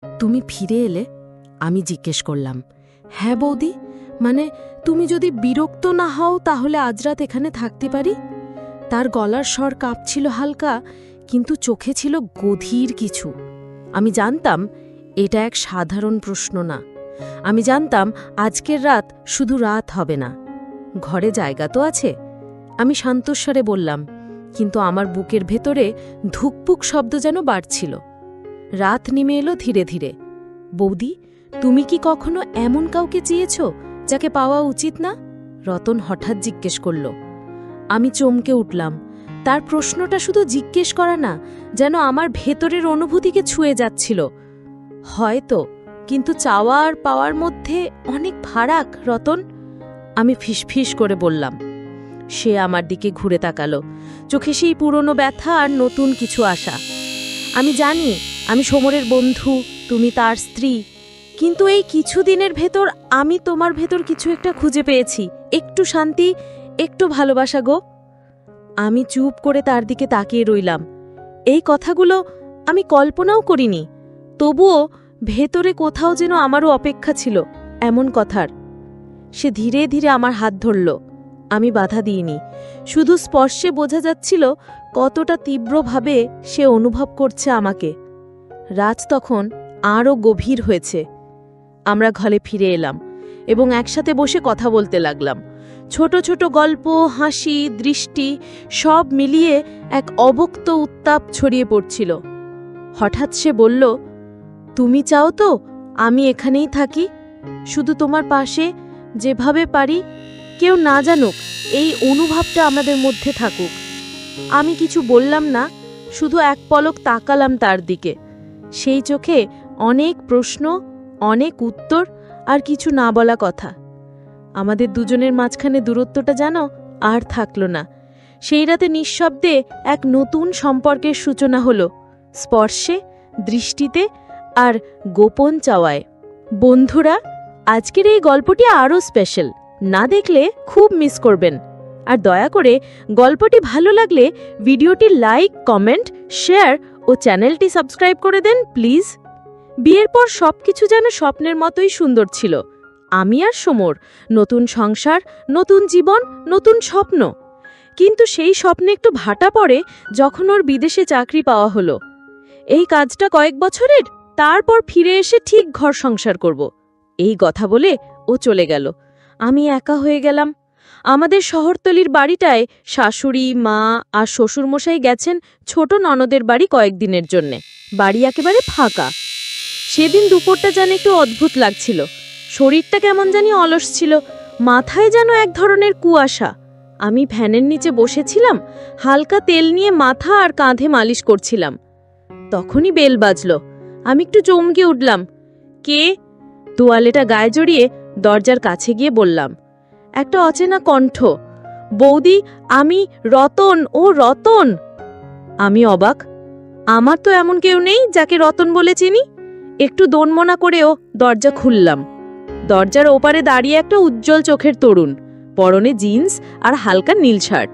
তুমি ফিরে এলে? আমি জিজ্ঞেস করলাম। হ্যাঁ বৌদি, মানে তুমি যদি বিরক্ত না হও তাহলে আজ রাত এখানে থাকতে পারি। তার গলার স্বর কাঁপছিল হালকা, কিন্তু চোখে ছিল গভীর কিছু। আমি জানতাম এটা এক সাধারণ প্রশ্ন না। আমি জানতাম আজকের রাত শুধু রাত হবে না, ঘরে জায়গা তো আছে। আমি শান্তস্বরে বললাম, কিন্তু আমার বুকের ভেতরে ধুকপুক শব্দ যেন বাড়ছিল। রাত নেমে এলো ধীরে ধীরে। বৌদি, তুমি কি কখনো এমন কাউকে চেয়েছ যাকে পাওয়া উচিত না? রতন হঠাৎ জিজ্ঞেস করল। আমি চমকে উঠলাম। তার প্রশ্নটা শুধু জিজ্ঞেস করা না, যেন আমার ভেতরের অনুভূতিকে ছুঁয়ে যাচ্ছিল। হয়তো, কিন্তু চাওয়া আর পাওয়ার মধ্যে অনেক ফারাক রতন, আমি ফিসফিস করে বললাম। সে আমার দিকে ঘুরে তাকালো, চোখে সেই পুরনো ব্যথা আর নতুন কিছু আশা। আমি জানি আমি সমরের বন্ধু, তুমি তার স্ত্রী, কিন্তু এই কিছুদিনের ভেতর আমি তোমার ভেতর কিছু একটা খুঁজে পেয়েছি। একটু শান্তি, একটু ভালোবাসা গো। আমি চুপ করে তার দিকে তাকিয়ে রইলাম। এই কথাগুলো আমি কল্পনাও করিনি, তবুও ভেতরে কোথাও যেন আমারও অপেক্ষা ছিল এমন কথার। সে ধীরে ধীরে আমার হাত ধরল। আমি বাধা দিইনি, শুধু স্পর্শে বোঝা যাচ্ছিল কতটা তীব্রভাবে সে অনুভব করছে আমাকে। রাত তখন আরও গভীর হয়েছে। আমরা ঘরে ফিরে এলাম এবং একসাথে বসে কথা বলতে লাগলাম। ছোট ছোট গল্প, হাসি, দৃষ্টি সব মিলিয়ে এক অবক্ত উত্তাপ ছড়িয়ে পড়ছিল। হঠাৎ সে বলল, তুমি চাও তো আমি এখানেই থাকি, শুধু তোমার পাশে, যেভাবে পারি, কেউ না জানুক এই অনুভবটা আমাদের মধ্যে থাকুক। আমি কিছু বললাম না, শুধু এক পলক তাকালাম তার দিকে। সেই চোখে অনেক প্রশ্ন, অনেক উত্তর আর কিছু না বলা কথা। আমাদের দুজনের মাঝখানে দূরত্বটা যেন আর থাকল না। সেই রাতে নিঃশব্দে এক নতুন সম্পর্কের সূচনা হলো, স্পর্শে, দৃষ্টিতে আর গোপন চাওয়ায়। বন্ধুরা, আজকের এই গল্পটি আরও স্পেশাল। না দেখলে খুব মিস করবেন। আর দয়া করে গল্পটি ভালো লাগলে ভিডিওটি লাইক, কমেন্ট, শেয়ার ও চ্যানেলটি সাবস্ক্রাইব করে দেন প্লিজ। বিয়ের পর সবকিছু যেন স্বপ্নের মতোই সুন্দর ছিল। আমি আর সমর, নতুন সংসার, নতুন জীবন, নতুন স্বপ্ন। কিন্তু সেই স্বপ্নে একটু ভাটা পড়ে যখন ওর বিদেশে চাকরি পাওয়া হলো। এই কাজটা কয়েক বছরের, তারপর ফিরে এসে ঠিক ঘর সংসার করব, এই কথা বলে ও চলে গেল। আমি একা হয়ে গেলাম। আমাদের শহরতলির বাড়িটায় শাশুড়ি, মা আর শ্বশুরমশাই গেছেন ছোট ননদের বাড়ি কয়েকদিনের জন্যে। বাড়ি একেবারে ফাঁকা। সেদিন দুপুরটা যেন একটু অদ্ভুত লাগছিল। শরীরটা কেমন জানি অলস ছিল, মাথায় যেন এক ধরনের কুয়াশা। আমি ফ্যানের নিচে বসেছিলাম, হালকা তেল নিয়ে মাথা আর কাঁধে মালিশ করছিলাম। তখনই বেল বাজল। আমি একটু চমকে উঠলাম। কে? তোয়ালেটা গায়ে জড়িয়ে দরজার কাছে গিয়ে বললাম। একটা অচেনা কণ্ঠ, বৌদি, আমি রতন। ও রতন! আমি অবাক। আমার তো এমন কেউ নেই যাকে রতন বলে চিনি। একটু দোনমনা করেও দরজা খুললাম। দরজার ওপারে দাঁড়িয়ে একটা উজ্জ্বল চোখের তরুণ, পরনে জিন্স আর হালকা নীল শার্ট।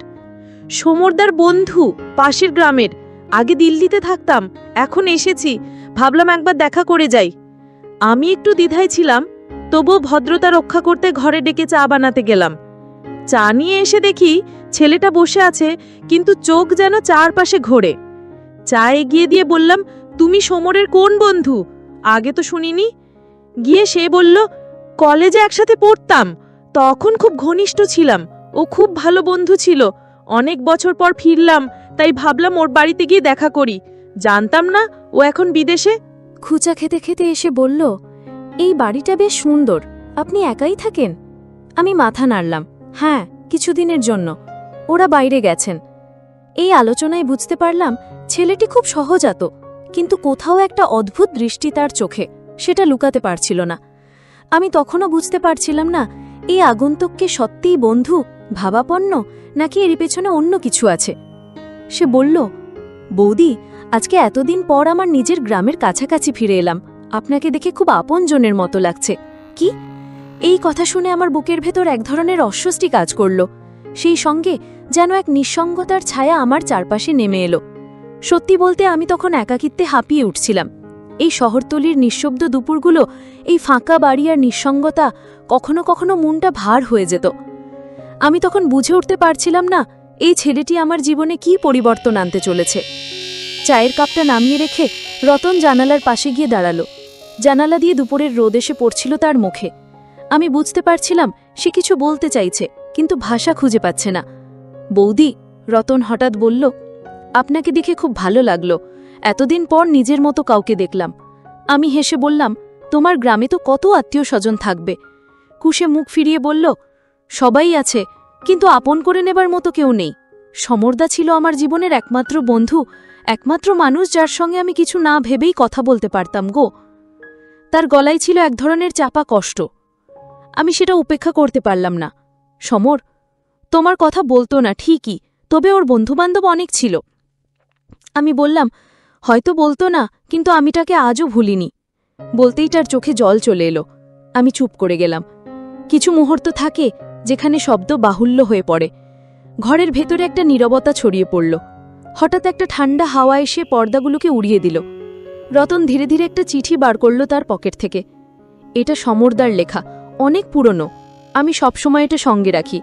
সমরদার বন্ধু, পাশের গ্রামের। আগে দিল্লিতে থাকতাম, এখন এসেছি, ভাবলাম একবার দেখা করে যাই। আমি একটু দ্বিধায় ছিলাম, তবুও ভদ্রতা রক্ষা করতে ঘরে ডেকে চা বানাতে গেলাম। চা নিয়ে এসে দেখি ছেলেটা বসে আছে, কিন্তু চোখ যেন চারপাশে ঘোরে। চা এগিয়ে দিয়ে বললাম, তুমি সমরের কোন বন্ধু? আগে তো শুনিনি। গিয়ে সে বলল, কলেজে একসাথে পড়তাম, তখন খুব ঘনিষ্ঠ ছিলাম, ও খুব ভালো বন্ধু ছিল। অনেক বছর পর ফিরলাম, তাই ভাবলাম ওর বাড়িতে গিয়ে দেখা করি। জানতাম না ও এখন বিদেশে। খুচা খেতে খেতে এসে বলল, এই বাড়িটা বেশ সুন্দর, আপনি একাই থাকেন? আমি মাথা নাড়লাম। হ্যাঁ, কিছুদিনের জন্য। ওরা বাইরে গেছেন। এই আলোচনায় বুঝতে পারলাম ছেলেটি খুব সহজাত, কিন্তু কোথাও একটা অদ্ভুত দৃষ্টি তার চোখে, সেটা লুকাতে পারছিল না। আমি তখনও বুঝতে পারছিলাম না এই আগন্তুককে সত্যিই বন্ধু, ভাবাপন্ন, নাকি এর পেছনে অন্য কিছু আছে। সে বলল, বৌদি, আজকে এতদিন পর আমার নিজের গ্রামের কাছাকাছি ফিরে এলাম। আপনাকে দেখে খুব আপনজনের মতো লাগছে। কি? এই কথা শুনে আমার বুকের ভেতর এক ধরনের অস্বস্তি কাজ করল। সেই সঙ্গে যেন এক নিঃসঙ্গতার ছায়া আমার চারপাশে নেমে এলো। সত্যি বলতে আমি তখন একাকিত্বে হাঁপিয়ে উঠছিলাম। এই শহরতলির নিঃশব্দ দুপুরগুলো, এই ফাঁকা বাড়ি আর নিঃসঙ্গতা, কখনো কখনো মনটা ভার হয়ে যেত। আমি তখন বুঝে উঠতে পারছিলাম না এই ছেলেটি আমার জীবনে কী পরিবর্তন আনতে চলেছে। চায়ের কাপটা নামিয়ে রেখে রতন জানালার পাশে গিয়ে দাঁড়ালো। জানালা দিয়ে দুপুরের রোদ এসে পড়ছিল তার মুখে। আমি বুঝতে পারছিলাম সে কিছু বলতে চাইছে, কিন্তু ভাষা খুঁজে পাচ্ছে না। বৌদি, রতন হঠাৎ বলল, আপনাকে দেখে খুব ভালো লাগলো। এতদিন পর নিজের মতো কাউকে দেখলাম। আমি হেসে বললাম, তোমার গ্রামে তো কত আত্মীয় স্বজন থাকবে। কুশে মুখ ফিরিয়ে বলল, সবাই আছে, কিন্তু আপন করে নেবার মতো কেউ নেই। সমরদা ছিল আমার জীবনের একমাত্র বন্ধু, একমাত্র মানুষ যার সঙ্গে আমি কিছু না ভেবেই কথা বলতে পারতাম গো। তার গলায় ছিল এক ধরনের চাপা কষ্ট। আমি সেটা উপেক্ষা করতে পারলাম না। সমর, তোমার কথা বলতো না ঠিকই, তবে ওর বন্ধুবান্ধব অনেক ছিল। আমি বললাম, হয়তো বলতো না, কিন্তু আমি তাকে আজও ভুলিনি। বলতেই তার চোখে জল চলে এলো। আমি চুপ করে গেলাম। কিছু মুহূর্ত থাকে যেখানে শব্দ বাহুল্য হয়ে পড়ে। ঘরের ভেতরে একটা নীরবতা ছড়িয়ে পড়ল। হঠাৎ একটা ঠান্ডা হাওয়া এসে পর্দাগুলোকে উড়িয়ে দিল। রতন ধীরে ধীরে একটা চিঠি বার করল তার পকেট থেকে। এটা সমরদার লেখা, অনেক পুরনো। আমি সবসময় এটা সঙ্গে রাখি।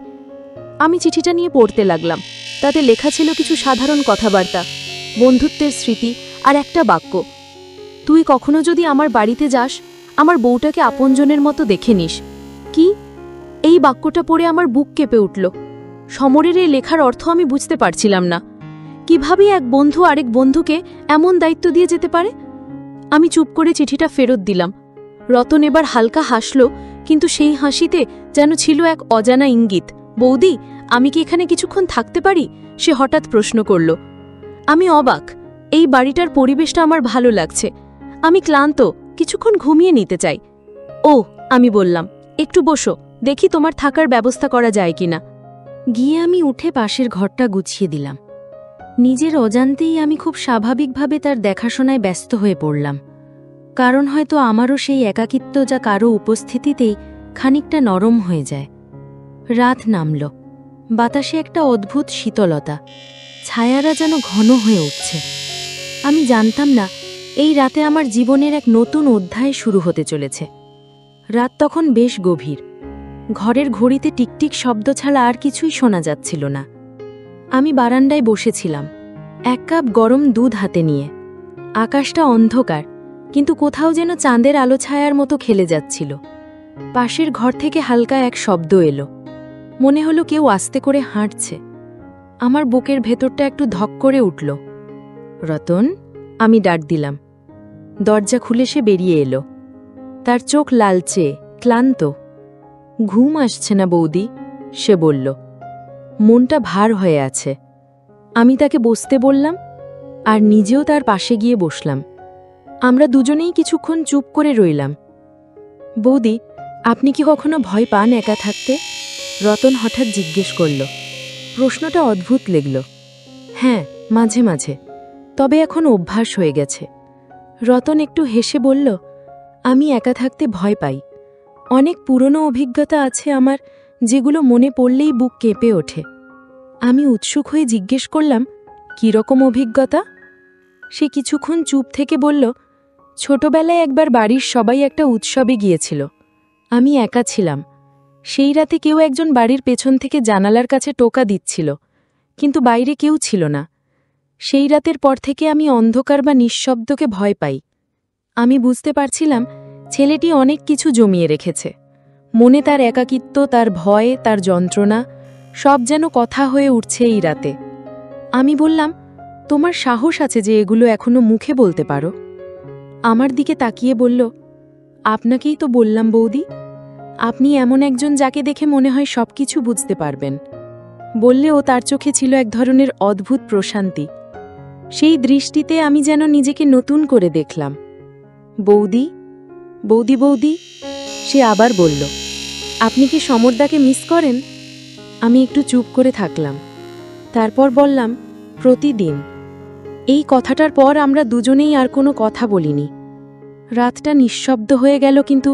আমি চিঠিটা নিয়ে পড়তে লাগলাম। তাতে লেখা ছিল কিছু সাধারণ কথাবার্তা, বন্ধুত্বের স্মৃতি আর একটা বাক্য, তুই কখনো যদি আমার বাড়িতে যাস, আমার বউটাকে আপনজনের মতো দেখে নিস। কি? এই বাক্যটা পড়ে আমার বুক কেঁপে উঠল। সমরের এই লেখার অর্থ আমি বুঝতে পারছিলাম না। কিভাবে এক বন্ধু আরেক বন্ধুকে এমন দায়িত্ব দিয়ে যেতে পারে? আমি চুপ করে চিঠিটা ফেরত দিলাম। রতন এবার হালকা হাসল, কিন্তু সেই হাসিতে যেন ছিল এক অজানা ইঙ্গিত। বৌদি, আমি কি এখানে কিছুক্ষণ থাকতে পারি? সে হঠাৎ প্রশ্ন করল। আমি অবাক। এই বাড়িটার পরিবেশটা আমার ভালো লাগছে। আমি ক্লান্ত, কিছুক্ষণ ঘুমিয়ে নিতে চাই। ও, আমি বললাম, একটু বসো, দেখি তোমার থাকার ব্যবস্থা করা যায় কিনা। গিয়ে আমি উঠে পাশের ঘরটা গুছিয়ে দিলাম। নিজের অজান্তেই আমি খুব স্বাভাবিকভাবে তার দেখাশোনায় ব্যস্ত হয়ে পড়লাম। কারণ হয়তো আমারও সেই একাকিত্ব যা কারো উপস্থিতিতেই খানিকটা নরম হয়ে যায়। রাত নামল। বাতাসে একটা অদ্ভুত শীতলতা, ছায়ারা যেন ঘন হয়ে উঠছে। আমি জানতাম না এই রাতে আমার জীবনের এক নতুন অধ্যায় শুরু হতে চলেছে। রাত তখন বেশ গভীর। ঘরের ঘড়িতে টিকটিক শব্দ ছাড়া আর কিছুই শোনা যাচ্ছিল না। আমি বারান্দায় বসেছিলাম, এক কাপ গরম দুধ হাতে নিয়ে। আকাশটা অন্ধকার, কিন্তু কোথাও যেন চাঁদের আলো ছায়ার মতো খেলে যাচ্ছিল। পাশের ঘর থেকে হালকা এক শব্দ এলো। মনে হলো কেউ আস্তে করে হাঁটছে। আমার বুকের ভেতরটা একটু ধক করে উঠল। রতন, আমি ডাক দিলাম। দরজা খুলে সে বেরিয়ে এলো। তার চোখ লালচে, ক্লান্ত। ঘুম আসছে না বৌদি, সে বলল। মনটা ভার হয়ে আছে। আমি তাকে বসতে বললাম, আর নিজেও তার পাশে গিয়ে বসলাম। আমরা দুজনেই কিছুক্ষণ চুপ করে রইলাম। বৌদি, আপনি কি কখনো ভয় পান একা থাকতে? রতন হঠাৎ জিজ্ঞেস করল। প্রশ্নটা অদ্ভুত লাগল। হ্যাঁ, মাঝে মাঝে, তবে এখন অভ্যাস হয়ে গেছে। রতন একটু হেসে বলল, আমি একা থাকতে ভয় পাই। অনেক পুরনো অভিজ্ঞতা আছে আমার, যেগুলো মনে পড়লেই বুক কেঁপে ওঠে। আমি উৎসুক হয়ে জিজ্ঞেস করলাম, কী রকম অভিজ্ঞতা? সে কিছুক্ষণ চুপ থেকে বলল, ছোটবেলায় একবার বাড়ির সবাই একটা উৎসবে গিয়েছিল। আমি একা ছিলাম। সেই রাতে কেউ একজন বাড়ির পেছন থেকে জানালার কাছে টোকা দিচ্ছিল, কিন্তু বাইরে কেউ ছিল না। সেই রাতের পর থেকে আমি অন্ধকার বা নিঃশব্দকে ভয় পাই। আমি বুঝতে পারছিলাম ছেলেটি অনেক কিছু জমিয়ে রেখেছে। মনে তার একাকিত্ব, তার ভয়, তার যন্ত্রণা, সব যেন কথা হয়ে উঠছে এই রাতে। আমি বললাম, তোমার সাহস আছে যে এগুলো এখনো মুখে বলতে পারো? আমার দিকে তাকিয়ে বলল, আপনাকেই তো বললাম বৌদি, আপনি এমন একজন যাকে দেখে মনে হয় সবকিছু বুঝতে পারবেন। বললেও তার চোখে ছিল এক ধরনের অদ্ভুত প্রশান্তি। সেই দৃষ্টিতে আমি যেন নিজেকে নতুন করে দেখলাম। বৌদি, বৌদি, বৌদি, সে আবার বলল, আপনি কি সমরদাকে মিস করেন? আমি একটু চুপ করে থাকলাম। তারপর বললাম, প্রতিদিন। এই কথাটার পর আমরা দুজনেই আর কোনো কথা বলিনি। রাতটা নিঃশব্দ হয়ে গেল, কিন্তু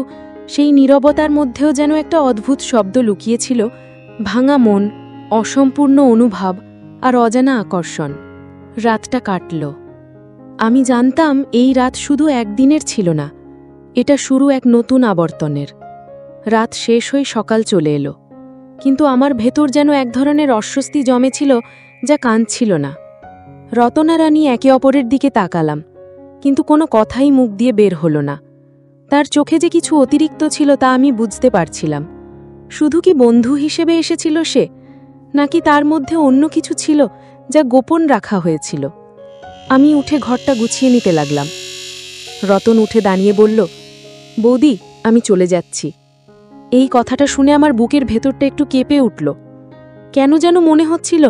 সেই নীরবতার মধ্যেও যেন একটা অদ্ভুত শব্দ লুকিয়েছিল, ভাঙা মন, অসম্পূর্ণ অনুভব আর অজানা আকর্ষণ। রাতটা কাটল। আমি জানতাম এই রাত শুধু একদিনের ছিল না, এটা শুরু এক নতুন আবর্তনের। রাত শেষ হয়ে সকাল চলে এলো, কিন্তু আমার ভেতর যেন এক ধরনের অস্বস্তি জমেছিল যা কাঁদছিল না। রতনা রানী একে অপরের দিকে তাকালাম, কিন্তু কোনো কথাই মুখ দিয়ে বের হলো না। তার চোখে যে কিছু অতিরিক্ত ছিল তা আমি বুঝতে পারছিলাম। শুধু কি বন্ধু হিসেবে এসেছিল সে, নাকি তার মধ্যে অন্য কিছু ছিল যা গোপন রাখা হয়েছিল? আমি উঠে ঘরটা গুছিয়ে নিতে লাগলাম। রতন উঠে দাঁড়িয়ে বলল, বৌদি, আমি চলে যাচ্ছি। এই কথাটা শুনে আমার বুকের ভেতরটা একটু কেঁপে উঠল। কেন যেন মনে হচ্ছিল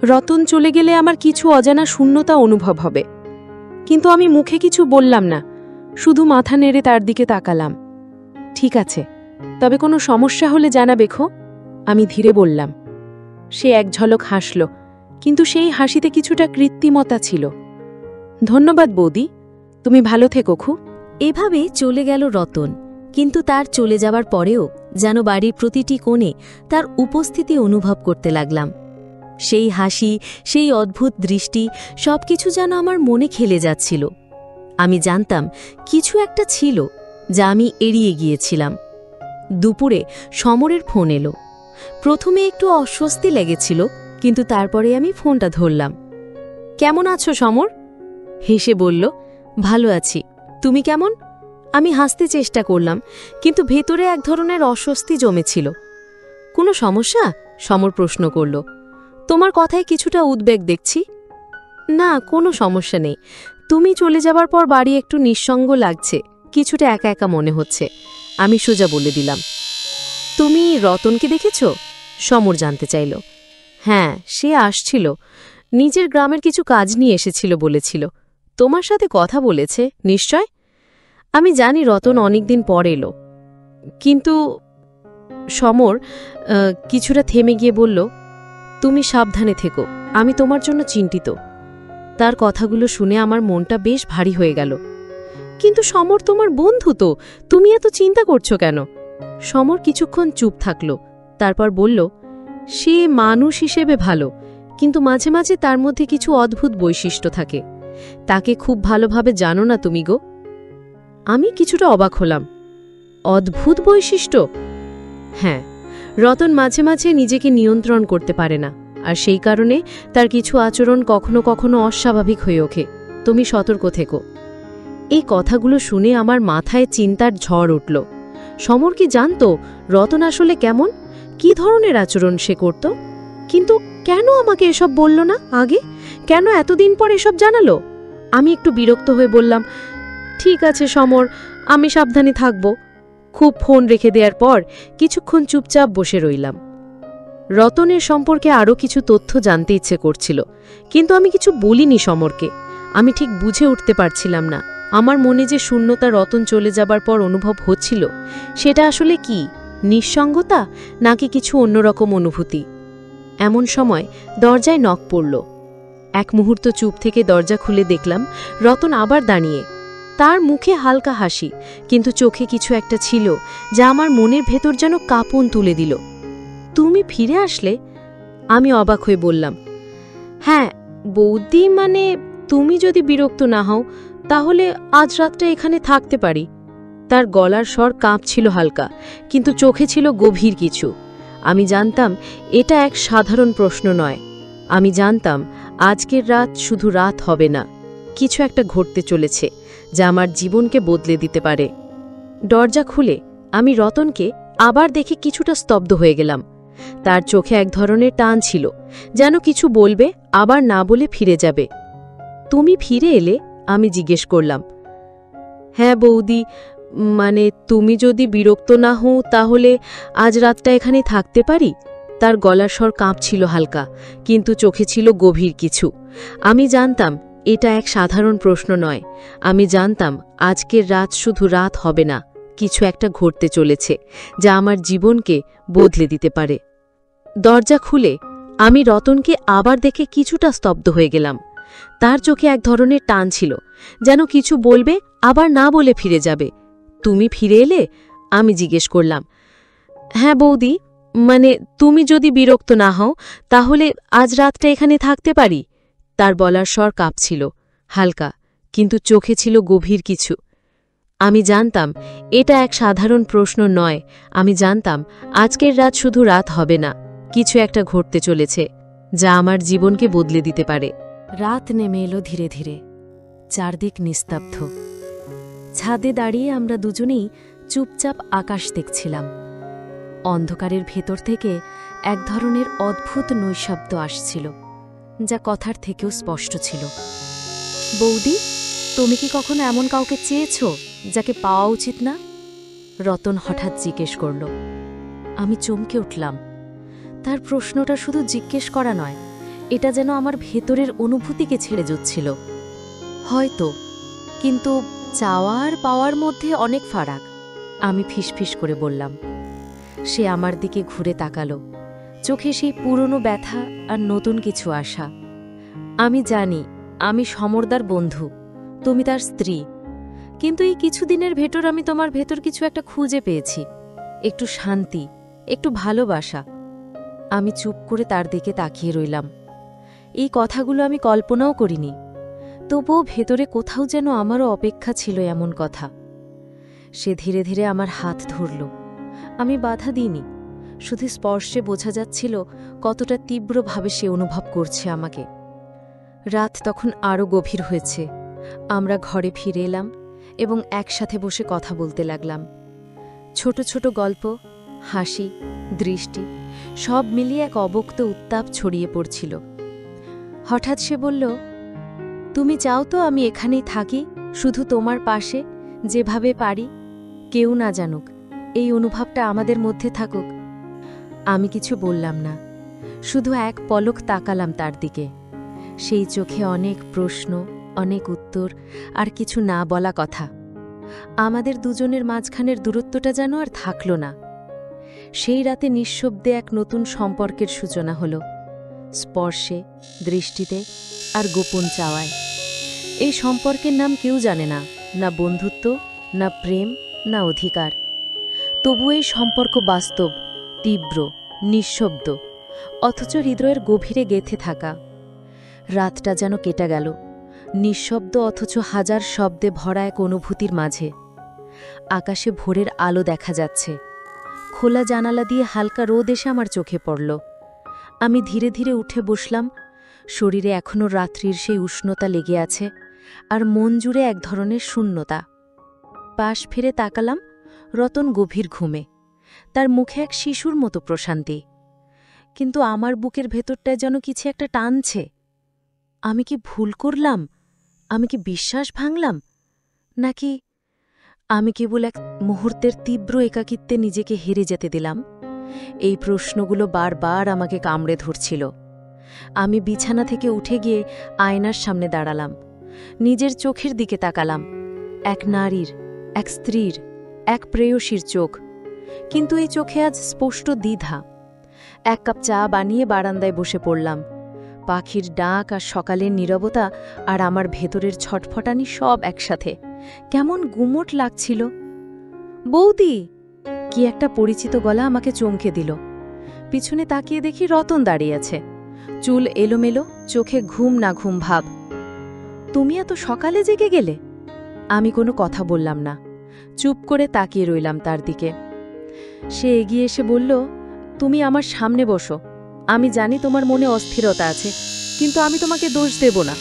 রতন চলে গেলে আমার কিছু অজানা শূন্যতা অনুভব হবে। কিন্তু আমি মুখে কিছু বললাম না, শুধু মাথা নেড়ে তার দিকে তাকালাম। ঠিক আছে, তবে কোনো সমস্যা হলে জানাবে খো, আমি ধীরে বললাম। সে এক ঝলক হাসল, কিন্তু সেই হাসিতে কিছুটা কৃত্রিমতা ছিল। ধন্যবাদ বৌদি, তুমি ভালো থেকো খু। এভাবে চলে গেল রতন, কিন্তু তার চলে যাবার পরেও যেন বাড়ির প্রতিটি কোণে তার উপস্থিতি অনুভব করতে লাগলাম। সেই হাসি, সেই অদ্ভুত দৃষ্টি, সবকিছু যেন আমার মনে খেলে যাচ্ছিল। আমি জানতাম কিছু একটা ছিল যা আমি এড়িয়ে গিয়েছিলাম। দুপুরে সমরের ফোন এলো। প্রথমে একটু অস্বস্তি লেগেছিল, কিন্তু তারপরে আমি ফোনটা ধরলাম। কেমন আছো সমর? হেসে বলল, ভালো আছি, তুমি কেমন? আমি হাসতে চেষ্টা করলাম, কিন্তু ভেতরে এক ধরনের অস্বস্তি জমেছিল। কোনো সমস্যা? সমর প্রশ্ন করল। তোমার কথায় কিছুটা উদ্বেগ দেখছি। না, কোনো সমস্যা নেই। তুমি চলে যাবার পর বাড়ি একটু নিঃসঙ্গ লাগছে, কিছুটা একা একা মনে হচ্ছে, আমি সোজা বলে দিলাম। তুমি রতনকে দেখেছ? সমর জানতে চাইল। হ্যাঁ, সে আসছিল, নিজের গ্রামের কিছু কাজ নিয়ে এসেছিল বলেছিল। তোমার সাথে কথা বলেছে নিশ্চয়? আমি জানি রতন অনেকদিন পর এলো, কিন্তু সমর কিছুটা থেমে গিয়ে বলল, তুমি সাবধানে থেকো, আমি তোমার জন্য চিন্তিত। তার কথাগুলো শুনে আমার মনটা বেশ ভারী হয়ে গেল। কিন্তু সমর তোমার বন্ধু তো, তুমি এত চিন্তা করছো কেন? সমর কিছুক্ষণ চুপ থাকল, তারপর বলল, সে মানুষ হিসেবে ভালো, কিন্তু মাঝে মাঝে তার মধ্যে কিছু অদ্ভুত বৈশিষ্ট্য থাকে। তাকে খুব ভালোভাবে জানো না তুমি গো। আমি কিছুটা অবাক হলাম। অদ্ভুত বৈশিষ্ট্য? হ্যাঁ, রতন মাঝে মাঝে নিজেকে নিয়ন্ত্রণ করতে পারে না, আর সেই কারণে তার কিছু আচরণ কখনো কখনো অস্বাভাবিক হয়ে ওঠে। তুমি সতর্ক থেকো। এই কথাগুলো শুনে আমার মাথায় চিন্তার ঝড় উঠল। সমর কি জানত রতন আসলে কেমন, কি ধরনের আচরণ সে করত? কিন্তু কেন আমাকে এসব বলল না আগে? কেন এতদিন পর এসব জানালো? আমি একটু বিরক্ত হয়ে বললাম, ঠিক আছে সমর, আমি সাবধানে থাকব। খুব ফোন রেখে দেওয়ার পর কিছুক্ষণ চুপচাপ বসে রইলাম। রতনের সম্পর্কে আরও কিছু তথ্য জানতে ইচ্ছে করছিল, কিন্তু আমি কিছু বলিনি সমরকে। আমি ঠিক বুঝে উঠতে পারছিলাম না আমার মনে যে শূন্যতা রতন চলে যাবার পর অনুভব হচ্ছিল, সেটা আসলে কি নিঃসঙ্গতা নাকি কিছু অন্যরকম অনুভূতি। এমন সময় দরজায় নক পড়ল। এক মুহূর্ত চুপ থেকে দরজা খুলে দেখলাম রতন আবার দাঁড়িয়ে। তার মুখে হালকা হাসি, কিন্তু চোখে কিছু একটা ছিল যা আমার মনের ভেতর যেন কাঁপন তুলে দিল। তুমি ফিরে আসলে? আমি অবাক হয়ে বললাম। হ্যাঁ বৌদি, মানে তুমি যদি বিরক্ত না হও তাহলে আজ রাতটা এখানে থাকতে পারি। তার গলার স্বর কাঁপছিল হালকা, কিন্তু চোখে ছিল গভীর কিছু। আমি জানতাম এটা এক সাধারণ প্রশ্ন নয়। আমি জানতাম আজকের রাত শুধু রাত হবে না, কিছু একটা ঘটতে চলেছে যা আমার জীবনকে বদলে দিতে পারে। দরজা খুলে আমি রতনকে আবার দেখে কিছুটা স্তব্ধ হয়ে গেলাম। তার চোখে এক ধরনের টান ছিল, যেন কিছু বলবে আবার না বলে ফিরে যাবে। তুমি ফিরে এলে? আমি জিজ্ঞেস করলাম। হ্যাঁ বৌদি, মানে তুমি যদি বিরক্ত না হও তাহলে আজ রাতটা এখানে থাকতে পারি। তার গলার স্বর কাঁপছিল হালকা, কিন্তু চোখে ছিল গভীর কিছু। আমি জানতাম এটা এক সাধারণ প্রশ্ন নয়। আমি জানতাম আজকের রাত শুধু রাত হবে না, কিছু একটা ঘটতে চলেছে যা আমার জীবনকে বদলে দিতে পারে। দরজা খুলে আমি রতনকে আবার দেখে কিছুটা স্তব্ধ হয়ে গেলাম। তার চোখে এক ধরনের টান ছিল, যেন কিছু বলবে আবার না বলে ফিরে যাবে। তুমি ফিরে এলে? আমি জিজ্ঞেস করলাম। হ্যাঁ বৌদি, মানে তুমি যদি বিরক্ত না হও তাহলে আজ রাতটা এখানে থাকতে পারি। তার বলার স্বর কাঁপছিল হালকা, কিন্তু চোখে ছিল গভীর কিছু। আমি জানতাম এটা এক সাধারণ প্রশ্ন নয়। আমি জানতাম আজকের রাত শুধু রাত হবে না, কিছু একটা ঘটতে চলেছে যা আমার জীবনকে বদলে দিতে পারে। রাত নেমে এলো ধীরে ধীরে, চারদিক নিস্তব্ধ। ছাদে দাঁড়িয়ে আমরা দুজনেই চুপচাপ আকাশ দেখছিলাম। অন্ধকারের ভেতর থেকে এক ধরনের অদ্ভুত নৈশব্দ আসছিল, যা কথার থেকেও স্পষ্ট ছিল। বৌদি, তুমি কি কখনো এমন কাউকে চেয়েছ যাকে পাওয়া উচিত না? রতন হঠাৎ জিজ্ঞেস করল। আমি চমকে উঠলাম। তার প্রশ্নটা শুধু জিজ্ঞেস করা নয়, এটা যেন আমার ভেতরের অনুভূতিকে ছেড়ে যাচ্ছিল। হয়তো, কিন্তু চাওয়া আর পাওয়ার মধ্যে অনেক ফারাক, আমি ফিসফিস করে বললাম। সে আমার দিকে ঘুরে তাকালো, চোখে সেই পুরনো ব্যথা আর নতুন কিছু আশা। আমি জানি আমি সমরদার বন্ধু, তুমি তার স্ত্রী, কিন্তু এই কিছুদিনের ভেতর আমি তোমার ভেতর কিছু একটা খুঁজে পেয়েছি, একটু শান্তি, একটু ভালোবাসা। আমি চুপ করে তার দিকে তাকিয়ে রইলাম। এই কথাগুলো আমি কল্পনাও করিনি, তবুও ভেতরে কোথাও যেন আমারও অপেক্ষা ছিল এমন কথা। সে ধীরে ধীরে আমার হাত ধরল। আমি বাধা দিইনি, শুধু স্পর্শে বোঝা যাচ্ছিল কতটা তীব্রভাবে সে অনুভব করছে আমাকে। রাত তখন আরও গভীর হয়েছে। আমরা ঘরে ফিরে এলাম এবং একসাথে বসে কথা বলতে লাগলাম। ছোট ছোট গল্প, হাসি, দৃষ্টি সব মিলিয়ে এক অবক্ত উত্তাপ ছড়িয়ে পড়ছিল। হঠাৎ সে বলল, তুমি চাও তো আমি এখানেই থাকি, শুধু তোমার পাশে, যেভাবে পারি, কেউ না জানুক, এই অনুভবটা আমাদের মধ্যে থাকুক। আমি কিছু বললাম না, শুধু এক পলক তাকালাম তার দিকে। সেই চোখে অনেক প্রশ্ন, অনেক উত্তর আর কিছু না বলা কথা। আমাদের দুজনের মাঝখানের দূরত্বটা যেন আর থাকল না। সেই রাতে নিঃশব্দে এক নতুন সম্পর্কের সূচনা হল, স্পর্শে, দৃষ্টিতে আর গোপন চাওয়ায়। এই সম্পর্কের নাম কেউ জানে না, না বন্ধুত্ব, না প্রেম, না অধিকার। তবু এই সম্পর্ক বাস্তব, তীব্র, নিঃশব্দ, অথচ হৃদয়ের গভীরে গেঁথে থাকা। রাতটা যেন কেটে গেল, নিঃশব্দ অথচ হাজার শব্দে ভরা এক অনুভূতির মাঝে। আকাশে ভোরের আলো দেখা যাচ্ছে। খোলা জানালা দিয়ে হালকা রোদ এসে আমার চোখে পড়ল। আমি ধীরে ধীরে উঠে বসলাম। শরীরে এখনও রাত্রির সেই উষ্ণতা লেগে আছে, আর মন জুড়ে এক ধরনের শূন্যতা। পাশ ফিরে তাকালাম, রতন গভীর ঘুমে, তার মুখে এক শিশুর মতো প্রশান্তি। কিন্তু আমার বুকের ভেতরটায় যেন কিছু একটা টানছে। আমি কি ভুল করলাম? আমি কি বিশ্বাস ভাঙলাম? নাকি আমি কেবল এক মুহূর্তের তীব্র একাকিত্বে নিজেকে হেরে যেতে দিলাম? এই প্রশ্নগুলো বারবার আমাকে কামড়ে ধরছিল। আমি বিছানা থেকে উঠে গিয়ে আয়নার সামনে দাঁড়ালাম। নিজের চোখের দিকে তাকালাম, এক নারীর, এক স্ত্রীর, এক প্রেয়সীর চোখ। কিন্তু এই চোখে আজ স্পষ্ট দ্বিধা। এক কাপ চা বানিয়ে বারান্দায় বসে পড়লাম। পাখির ডাক আর সকালের নীরবতা আর আমার ভেতরের ছটফটানি সব একসাথে কেমন গুমোট লাগছিল। বৌদি, কি একটা পরিচিত গলা আমাকে চমকে দিল। পিছনে তাকিয়ে দেখি রতন দাঁড়িয়ে আছে, চুল এলোমেলো, চোখে ঘুম না ঘুম ভাব। তুমি এত সকালে জেগে গেলে? আমি কোনো কথা বললাম না, চুপ করে তাকিয়ে রইলাম তার দিকে। সে এগিয়ে এসে বলল, তুমি আমার সামনে বসো। আমি জানি তোমার মনে অস্থিরতা আছে, কিন্তু আমি তোমাকে দোষ দেব না।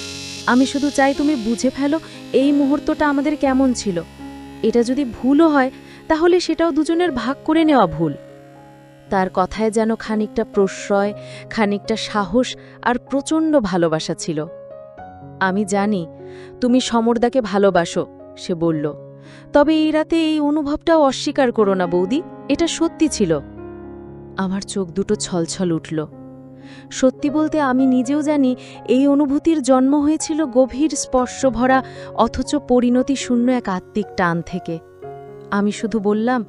আমি শুধু চাই তুমি বুঝে ফেলো এই মুহূর্তটা আমাদের কেমন ছিল। এটা যদি ভুলও হয়, তাহলে সেটাও দুজনের ভাগ করে নেওয়া ভুল। তার কথায় যেন খানিকটা প্রশ্রয়, খানিকটা সাহস আর প্রচণ্ড ভালোবাসা ছিল। আমি জানি তুমি সমরদাকে ভালোবাসো, সে বলল। তবে এই রাতে এই অনুভবটাও অস্বীকার করো না বৌদি, এটা সত্যি ছিল। আমার চোখ দুটো ছলছল উঠল। সত্যি বলতে আমি নিজেও জানি এই অনুভূতির জন্ম হয়েছিল গভীর স্পর্শভরা অথচ পরিণতি শূন্য এক আত্মিক টান থেকে। আমি শুধু বললাম,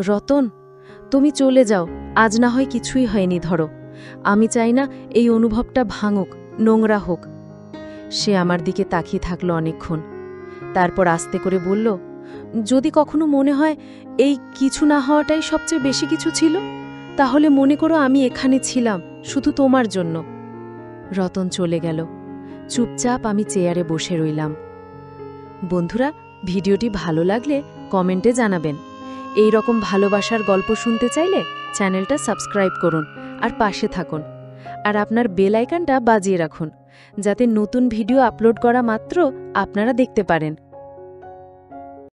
রতন, তুমি চলে যাও, আজ না হয় কিছুই হয়নি, ধরো। আমি চাই না এই অনুভবটা ভাঙুক, নোংরা হোক। সে আমার দিকে তাকিয়ে থাকল অনেকক্ষণ, তারপর আস্তে করে বলল, যদি কখনো মনে হয় এই কিছু না হওয়াটাই সবচেয়ে বেশি কিছু ছিল, তাহলে মনে করো আমি এখানে ছিলাম শুধু তোমার জন্য। রতন চলে গেল। চুপচাপ আমি চেয়ারে বসে রইলাম। বন্ধুরা, ভিডিওটি ভালো লাগলে কমেন্টে জানাবেন। এই রকম ভালোবাসার গল্প শুনতে চাইলে চ্যানেলটা সাবস্ক্রাইব করুন আর পাশে থাকুন। আর আপনার বেল আইকনটা বাজিয়ে রাখুন, যাতে নতুন ভিডিও আপলোড করা মাত্র আপনারা দেখতে পারেন।